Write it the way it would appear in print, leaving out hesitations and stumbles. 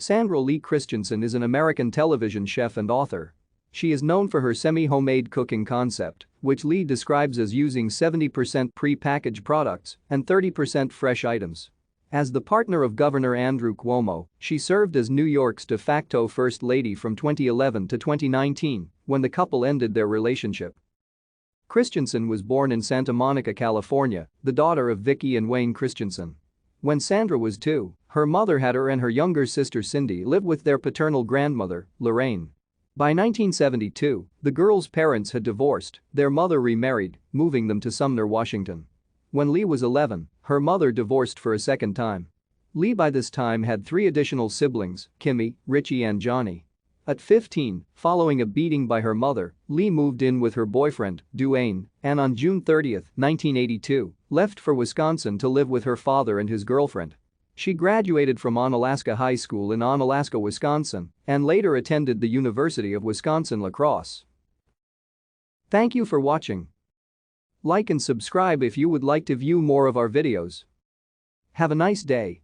Sandra Lee Christiansen is an American television chef and author. She is known for her semi-homemade cooking concept, which Lee describes as using 70% pre-packaged products and 30% fresh items. As the partner of Governor Andrew Cuomo, she served as New York's de facto First Lady from 2011 to 2019, when the couple ended their relationship. Christiansen was born in Santa Monica, California, the daughter of Vicki and Wayne Christiansen. When Sandra was 2, her mother had her and her younger sister Cindy live with their paternal grandmother, Lorraine. By 1972, the girls' parents had divorced, their mother remarried, moving them to Sumner, Washington. When Lee was 11, her mother divorced for a second time. Lee by this time had 3 additional siblings, Kimmy, Richie and Johnny. At 15, following a beating by her mother, Lee moved in with her boyfriend, Duane, and on June 30, 1982, left for Wisconsin to live with her father and his girlfriend. She graduated from Onalaska High School in Onalaska, Wisconsin, and later attended the University of Wisconsin-La Crosse. Thank you for watching. Like and subscribe if you would like to view more of our videos. Have a nice day.